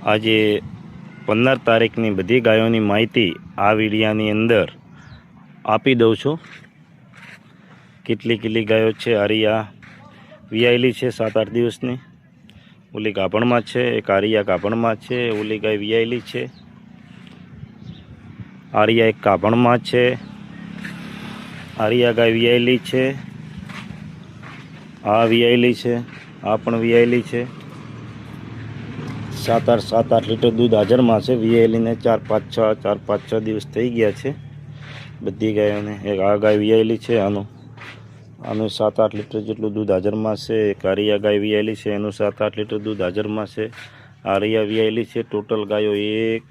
આજે 15 તારીખની બધી ગાયોની માહિતી આ વિડીયાની અંદર આપી દઉં છું। કેટલી ગાયો છે। આરિયા વિયાયેલી છે 7-8 દિવસની, ઓલી ગાભણમાં છે, એક આરિયા ગાભણમાં છે, ઓલી ગાય વિયાયેલી છે, આરિયા એક ગાભણમાં છે, આરિયા ગાય વિયાયેલી છે, આ વિયાયેલી છે, આ પણ વિયાયેલી છે। 7-8 લીટર દૂધ હાજરમાં છે। વિયાયેલીને 4-5-6 દિવસ થઈ ગયા છે બધી ગાયોને। એક આ ગાય વિયાયેલી છે, આનું 7-8 લીટર જેટલું દૂધ હાજરમાં છે। એક આરિયા ગાય વિયાયેલી છે, એનું 7-8 લીટર દૂધ હાજરમાં છે। આરિયા વિયાયેલી છે। ટોટલ ગાયો 1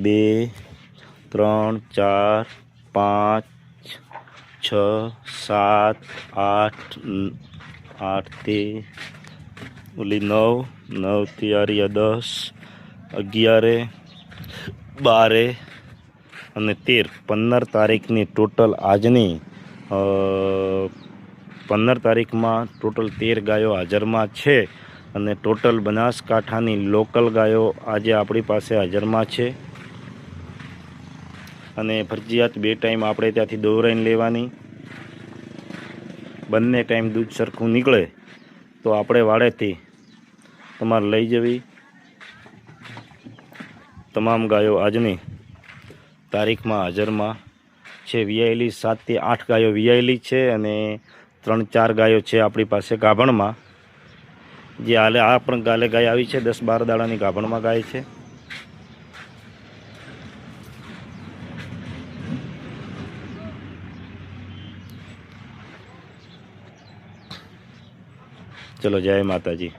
2 3 4 5 6 7 8 8 ઓલી 9 થી આરિયા 10 11 12 અને 13 15 તારીખની ટોટલ આજની 15 તારીખમાં ટોટલ 13 ગાયો હાજરમાં છે। અને ટોટલ બનાસકાંઠાની લોકલ ગાયો આજે આપણી પાસે હાજરમાં છે। અને ફરજિયાત 2 ટાઈમ આપણે ત્યાંથી દોરાઈને લેવાની। બંને ટાઈમ દૂધ સરખું નીકળે તો આપણે વાડેથી તમારે લઈ જવી। તમામ ગાયો આજની તારીખમાં હાજરમાં છે। વિયાયેલી 7 થી 8 ગાયો વિયાયેલી છે અને 3-4 ગાયો છે આપણી પાસે ગાભણમાં, જે હાલે આ પણ ગાય આવી છે। 10-12 દાડાની ગાભણમાં ગાય છે। ચલો, જય માતાજી।